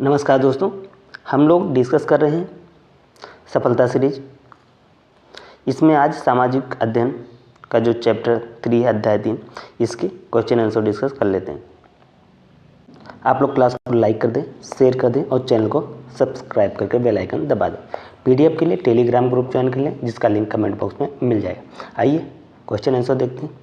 नमस्कार दोस्तों, हम लोग डिस्कस कर रहे हैं सफलता सीरीज। इसमें आज सामाजिक अध्ययन का जो चैप्टर 3 अध्याय 3 इसके क्वेश्चन आंसर डिस्कस कर लेते हैं। आप लोग क्लास को लाइक कर दें, शेयर कर दें और चैनल को सब्सक्राइब करके बेल आइकन दबा दें। पीडीएफ के लिए टेलीग्राम ग्रुप ज्वाइन कर लें, जिसका लिंक कमेंट बॉक्स में मिल जाएगा। आइए क्वेश्चन आंसर देखते हैं।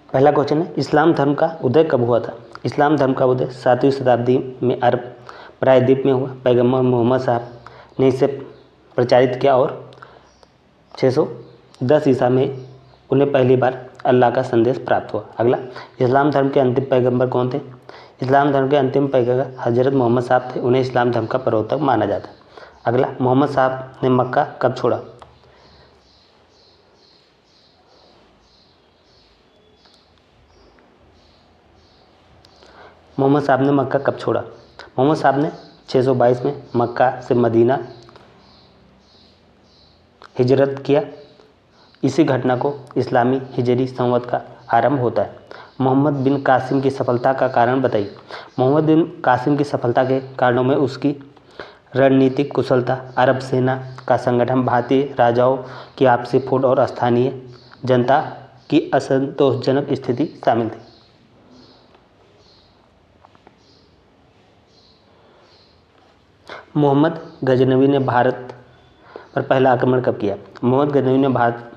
पहला क्वेश्चन है, इस्लाम धर्म का उदय कब हुआ था? इस्लाम धर्म का उदय 7वीं शताब्दी में अरब प्रायद्वीप में हुआ। पैगंबर मोहम्मद साहब ने इसे प्रचारित किया और 610 ईसा में उन्हें पहली बार अल्लाह का संदेश प्राप्त हुआ। अगला, इस्लाम धर्म के अंतिम पैगंबर कौन थे? इस्लाम धर्म के अंतिम पैगंबर हजरत मोहम्मद साहब थे। उन्हें इस्लाम धर्म का प्रवर्तक माना जाता है। अगला, मोहम्मद साहब ने मक्का कब छोड़ा? मोहम्मद साहब ने मक्का कब छोड़ा? मोहम्मद साहब ने 622 में मक्का से मदीना हिजरत किया। इसी घटना को इस्लामी हिजरी संवत का आरंभ होता है। मोहम्मद बिन कासिम की सफलता का कारण बताइए। मोहम्मद बिन कासिम की सफलता के कारणों में उसकी रणनीतिक कुशलता, अरब सेना का संगठन, भारतीय राजाओं की आपसी फूट और स्थानीय जनता की असंतोषजनक स्थिति शामिल थी। मोहम्मद गजनवी ने भारत पर पहला आक्रमण कब किया? मोहम्मद गजनवी ने भारत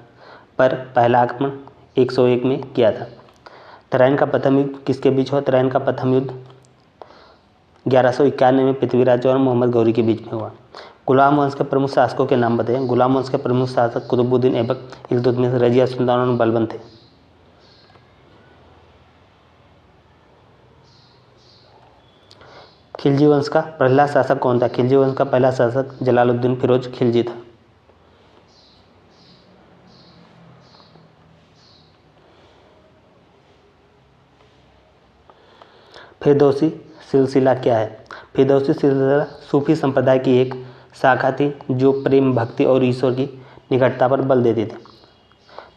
पर पहला आक्रमण 101 में किया था। तराइन का प्रथम युद्ध किसके बीच हुआ? तराइन का प्रथम युद्ध 1191 में पृथ्वीराज और मोहम्मद गौरी के बीच में हुआ। गुलाम वंश के प्रमुख शासकों के नाम बताएं। गुलाम वंश के प्रमुख शासक कुतुबुद्दीन ऐबक, इल्तुतमिश, रजिया सुल्तान और बलबन थे। खिलजी वंश का पहला शासक कौन था? खिलजी वंश का पहला शासक जलालुद्दीन फिरोज खिलजी था। फिरदौसी सिलसिला क्या है? फिरदौसी सिलसिला सूफी संप्रदाय की एक शाखा थी जो प्रेम, भक्ति और ईश्वर की निकटता पर बल देती थी।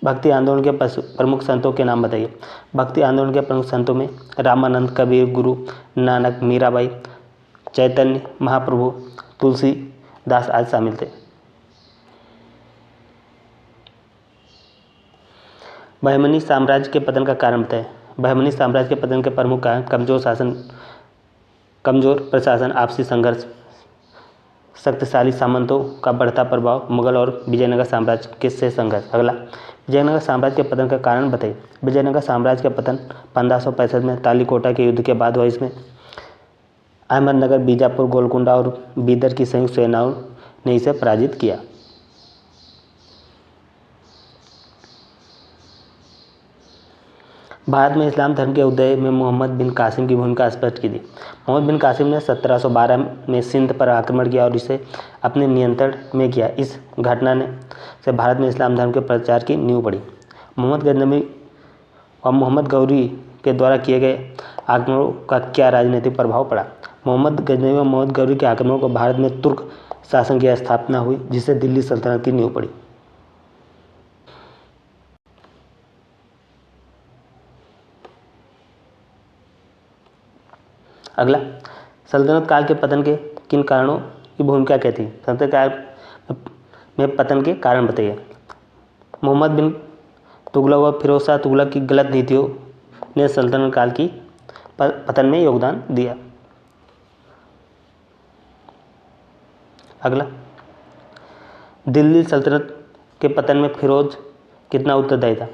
भक्ति आंदोलन के प्रमुख संतों के नाम बताइए। भक्ति आंदोलन के प्रमुख संतों में रामानंद, कबीर, गुरु नानक, मीराबाई, चैतन्य महाप्रभु, तुलसीदास आदि शामिल थे। बहमनी साम्राज्य के पतन का कारण बताएं। बहमनी साम्राज्य के पतन के प्रमुख कारण कमजोर प्रशासन, आपसी संघर्ष, शक्तिशाली सामंतों का बढ़ता प्रभाव, मुगल और विजयनगर साम्राज्य के से संघर्ष। अगला, विजयनगर साम्राज्य के पतन का कारण बताइए। विजयनगर साम्राज्य का पतन 1565 में तालीकोटा के युद्ध के बाद हुआ। इसमें अहमदनगर, बीजापुर, गोलकुंडा और बीदर की संयुक्त सेनाओं ने इसे पराजित किया। भारत में इस्लाम धर्म के उदय में मोहम्मद बिन कासिम की भूमिका स्पष्ट की थी। मोहम्मद बिन कासिम ने 1712 में सिंध पर आक्रमण किया और इसे अपने नियंत्रण में किया। इस घटना ने से भारत में इस्लाम धर्म के प्रचार की नींव पड़ी। मोहम्मद गजनवी और मोहम्मद गौरी के द्वारा किए गए आक्रमणों का क्या राजनीतिक प्रभाव पड़ा? मोहम्मद गजनवी और मोहम्मद गौरी के आक्रमणों को भारत में तुर्क शासन की स्थापना हुई, जिससे दिल्ली सल्तनत की नींव पड़ी। अगला, सल्तनत काल के पतन के किन कारणों की भूमिका क्या थी? सल्तनत काल में पतन के कारण बताइए। मोहम्मद बिन तुगलक व फिरोज शाह तुगलक की गलत नीतियों ने सल्तनत काल की पतन में योगदान दिया। अगला, दिल्ली सल्तनत के पतन में फिरोज कितना उत्तरदायी था?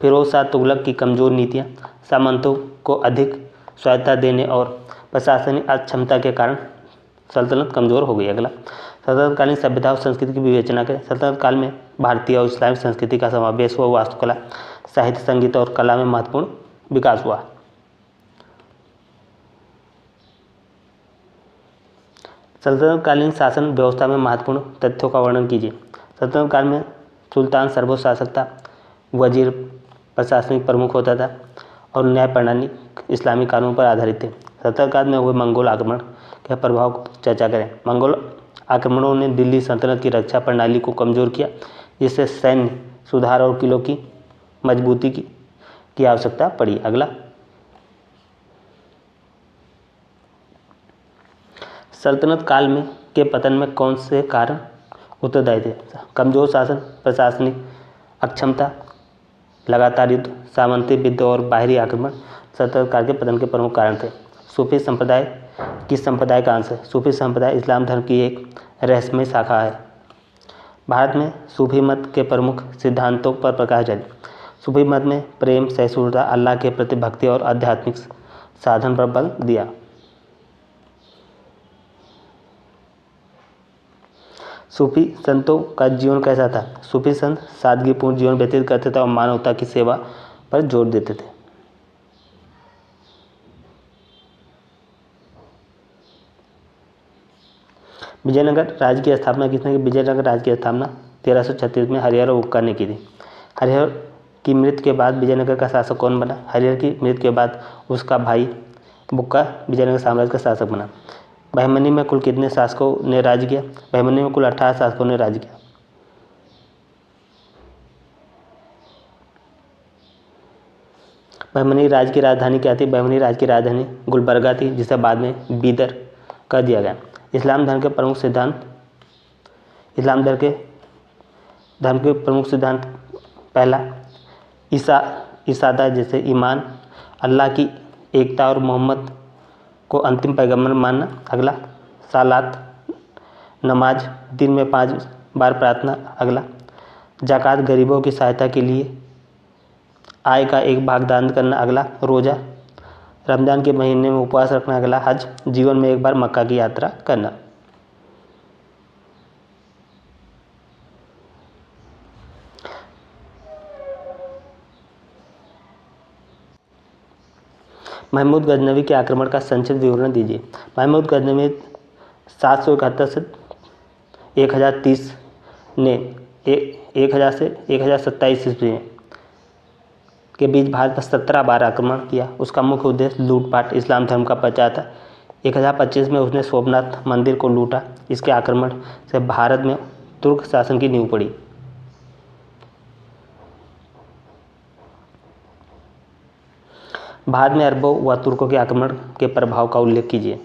फिरोज शाह तुगलक की कमजोर नीतियां, सामंतों को अधिक स्वायत्तता देने और प्रशासनिक अक्षमता के कारण सल्तनत कमजोर हो गई। अगला, सल्तनतकालीन सभ्यता और संस्कृति की विवेचना करें। सल्तनत काल में भारतीय और इस्लामिक संस्कृति का समावेश हुआ। वास्तुकला, साहित्य, संगीत और कला में महत्वपूर्ण विकास हुआ। सल्तनतकालीन शासन व्यवस्था में महत्वपूर्ण तथ्यों का वर्णन कीजिए। सल्तनत काल में सुल्तान सर्वोच्च शासक था, वजीर प्रशासनिक प्रमुख होता था और न्याय प्रणाली इस्लामी कानून पर आधारित थे। सल्तनत काल में हुए मंगोल आक्रमण के प्रभाव को चर्चा करें। मंगोल आक्रमणों ने दिल्ली सल्तनत की रक्षा प्रणाली को कमजोर किया, जिससे सैन्य सुधार और किलों की मजबूती की आवश्यकता पड़ी। अगला, सल्तनत काल में के पतन में कौन से कारण उत्तरदायी थे? कमजोर शासन, प्रशासनिक अक्षमता, लगातार युद्ध, सामंती विद्रोह और बाहरी आक्रमण सल्तनत काल के पतन के प्रमुख कारण थे। सूफी संप्रदाय किस संप्रदाय का अंश है? सूफी संप्रदाय इस्लाम धर्म की एक रहस्यमय शाखा है। भारत में सूफी मत के प्रमुख सिद्धांतों पर प्रकाश डालें। सूफी मत में प्रेम, सहिष्णुता, अल्लाह के प्रति भक्ति और आध्यात्मिक साधन पर बल दिया। सूफी संतों का जीवन कैसा था? सूफी संत सादगीपूर्ण जीवन व्यतीत करते थे और मानवता की सेवा पर जोर देते थे। विजयनगर राज्य की स्थापना किसने की? विजयनगर राज्य की स्थापना 1336 में हरिहर और बुक्का ने की थी। हरिहर की मृत्यु के बाद विजयनगर का शासक कौन बना? हरिहर की मृत्यु के बाद उसका भाई बुक्का विजयनगर साम्राज्य का शासक बना। बहमनी में कुल कितने शासकों ने राज्य किया? बहमनी में कुल 18 शासकों ने राज्य किया। बहमनी राज्य की राजधानी क्या थी? बहमनी राज्य की राजधानी गुलबर्गा थी, जिसे बाद में बीदर कर दिया गया। इस्लाम धर्म के प्रमुख सिद्धांत। इस्लाम धर्म के प्रमुख सिद्धांत, पहला इसादा जैसे ईमान, अल्लाह की एकता और मोहम्मद को अंतिम पैगंबर मानना। अगला सालात, नमाज, दिन में 5 बार प्रार्थना। अगला ज़कात, गरीबों की सहायता के लिए आय का एक भाग दान करना। अगला रोज़ा, रमज़ान के महीने में उपवास रखना। अगला हज, जीवन में एक बार मक्का की यात्रा करना। महमूद गजनवी के आक्रमण का संक्षिप्त विवरण दीजिए। महमूद गजनवी 771 से 1030 ने 1000 से 1027 ईस्वी के बीच भारत पर 17 बार आक्रमण किया। उसका मुख्य उद्देश्य लूटपाट, इस्लाम धर्म का प्रचार था। 1025 में उसने सोमनाथ मंदिर को लूटा। इसके आक्रमण से भारत में तुर्क शासन की नींव पड़ी। भारत में अरबों व तुर्कों के आक्रमण के प्रभाव का उल्लेख कीजिए।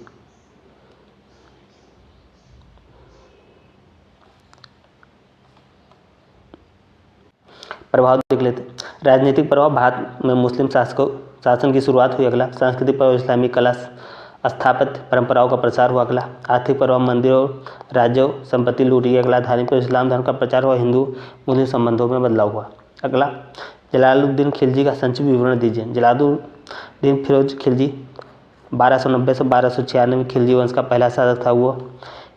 प्रभाव देख लेते। राजनीतिक प्रभाव, भारत में मुस्लिम शासन की शुरुआत हुई। अगला सांस्कृतिक प्रभाव, इस्लामी कला स्थापत्य परंपराओं का प्रसार हुआ। अगला आर्थिक प्रभाव, मंदिरों राज्यों संपत्ति लूटी। अगला धार्मिक प्रभाव, इस्लाम धर्म का प्रचार हुआ, हिंदू मुस्लिम संबंधों में बदलाव हुआ। अगला जलालुद्दीन खिलजी का संक्षिप्त विवरण दीजिए। जलालुद्दीन फिरोज खिलजी 1290 से 1296 में खिलजी वंश का पहला शासक था। वो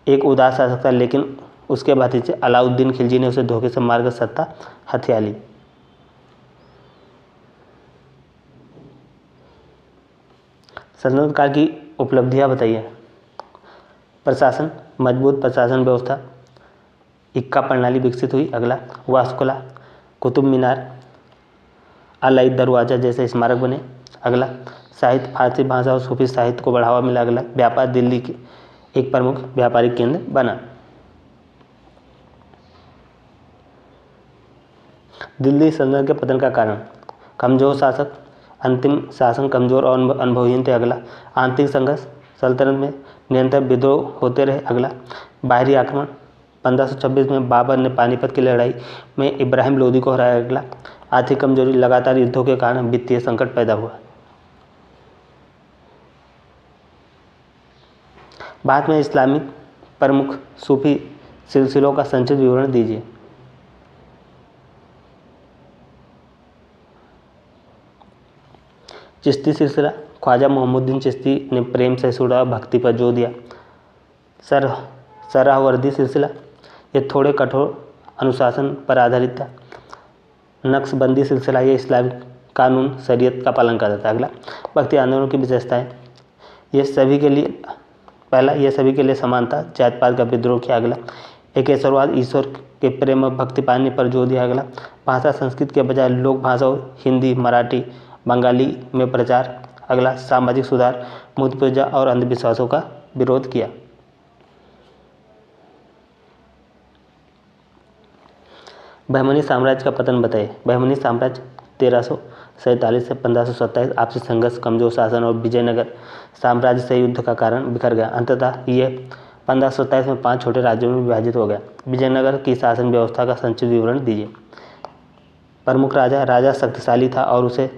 एक उदार शासक था, लेकिन उसके भतीजे अलाउद्दीन खिलजी ने उसे धोखे से मारकर सत्ता हथिया ली। सल्तनत काल की उपलब्धियां बताइए। प्रशासन, मजबूत प्रशासन व्यवस्था, इक्का प्रणाली विकसित हुई। अगला वास्तुकला, कुतुब मीनार, अलाई दरवाजा जैसे स्मारक बने। अगला साहित्य, फारसी भाषा और सूफी साहित्य को बढ़ावा मिला। अगला व्यापार, दिल्ली के एक प्रमुख व्यापारिक केंद्र बना। दिल्ली सल्तनत के पतन का कारण, कमजोर शासक, अंतिम शासन कमजोर और अनुभवहीन थे। अगला आंतरिक संघर्ष, सल्तनत में निरंतर विद्रोह होते रहे। अगला बाहरी आक्रमण, 1526 में बाबर ने पानीपत की लड़ाई में इब्राहिम लोदी को हराया। अगला आर्थिक कमजोरी, लगातार युद्धों के कारण वित्तीय संकट पैदा हुआ। भारत में इस्लामिक प्रमुख सूफी सिलसिलों का संक्षिप्त विवरण दीजिए। चिश्ती सिलसिला, ख्वाजा मोहम्मदुद्दीन चिश्ती ने प्रेम, सहिष्णुता और भक्ति पर जोर दिया। सराहवर्दी सिलसिला, ये थोड़े कठोर अनुशासन पर आधारित था। नक्शबंदी सिलसिला, ये इस्लामिक कानून शरीयत का पालन करता था। अगला भक्ति आंदोलन की विशेषताएं, ये सभी के लिए समान था। जात पात का विद्रोह किया। अगला एकेश्वरवाद, ईश्वर के प्रेम और भक्ति पाने पर जोर दिया। अगला भाषा, संस्कृत के बजाय लोक भाषाओं हिंदी, मराठी, बंगाली में प्रचार। अगला सामाजिक सुधार, मूर्ति पूजा और अंधविश्वासों का विरोध किया। बहमनी साम्राज्य का पतन बताइए। बहमनी साम्राज्य 1547 से 1527 आपसी संघर्ष, कमजोर शासन और विजयनगर साम्राज्य से युद्ध का कारण बिखर गया। अंततः ये 1527 में 5 छोटे राज्यों में विभाजित हो गया। विजयनगर की शासन व्यवस्था का संक्षिप्त विवरण दीजिए। प्रमुख राजा शक्तिशाली था और उसे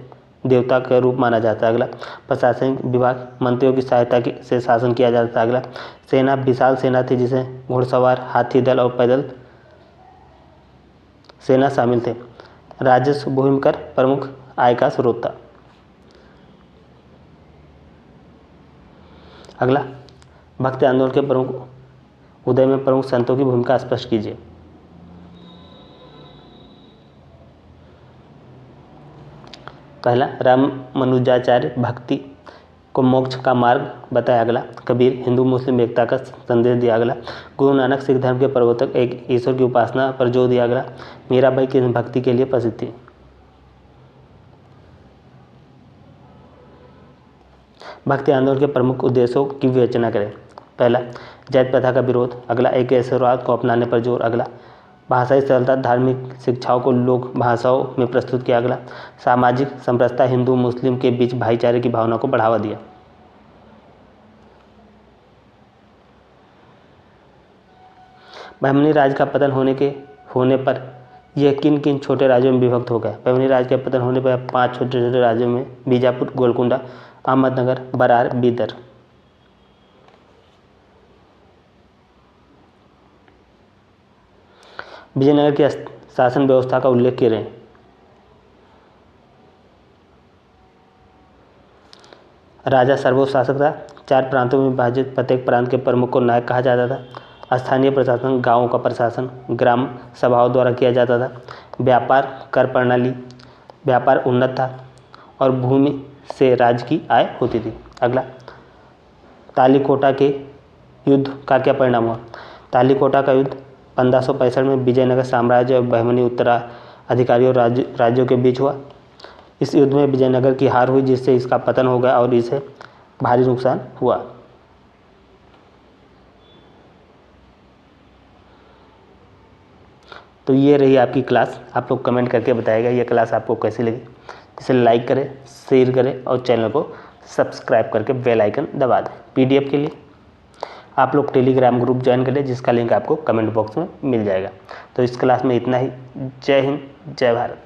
देवता के रूप माना जाता है। अगला, प्रशासनिक विभाग, मंत्रियों की सहायता से शासन किया जाता है। अगला, सेना, विशाल सेना थी जिसमें घुड़सवार, हाथी दल और पैदल सेना शामिल थे। राजस्व, भूमि कर प्रमुख आय का स्रोत था। अगला, भक्ति आंदोलन के प्रमुख उदय में प्रमुख संतों की भूमिका स्पष्ट कीजिए। पहला, रामानुजाचार्य भक्ति को मोक्ष का मार्ग बताया। अगला, कबीर हिंदू मुस्लिम एकता का संदेश दिया। अगला, गुरु नानक सिख धर्म के प्रवर्तक, एक ईश्वर की उपासना पर जोर दिया। अगला, मीराबाई किस भक्ति के लिए प्रसिद्ध थी। भक्ति आंदोलन के प्रमुख उद्देश्यों की विवेचना करें। पहला, जाति प्रथा का विरोध। अगला, एक ऐश्वर्यवाद को अपनाने पर जोर। अगला, भाषाई सरलता, धार्मिक शिक्षाओं को लोक भाषाओं में प्रस्तुत किया। अगला, सामाजिक समरसता, हिंदू मुस्लिम के बीच भाईचारे की भावना को बढ़ावा दिया। बहमनी राज्य का पतन होने पर यह किन किन छोटे राज्यों में विभक्त हो गया। बहमनी राज्य के पतन होने पर 5 छोटे छोटे राज्यों में बीजापुर, गोलकुंडा, अहमदनगर, बरार, बीदर। विजयनगर की शासन व्यवस्था का उल्लेख करें। राजा सर्वोच्च शासक था। 4 प्रांतों में विभाजित, प्रत्येक प्रांत के प्रमुख को नायक कहा जाता था। स्थानीय प्रशासन, गांवों का प्रशासन ग्राम सभाओं द्वारा किया जाता था। व्यापार, कर प्रणाली, व्यापार उन्नत था और भूमि से राज्य की आय होती थी। अगला, तालीकोटा के युद्ध का क्या परिणाम हुआ। तालीकोटा का युद्ध 1565 में विजयनगर साम्राज्य और बहमनी उत्तराधिकारियों राज्यों के बीच हुआ। इस युद्ध में विजयनगर की हार हुई, जिससे इसका पतन हो गया और इसे भारी नुकसान हुआ। तो ये रही आपकी क्लास। आप लोग कमेंट करके बताइएगा ये क्लास आपको कैसी लगी। इसे लाइक करें, शेयर करें और चैनल को सब्सक्राइब करके बेल आइकन दबा दें। पीडीएफ के लिए आप लोग टेलीग्राम ग्रुप ज्वाइन करें, जिसका लिंक आपको कमेंट बॉक्स में मिल जाएगा। तो इस क्लास में इतना ही। जय हिंद, जय भारत।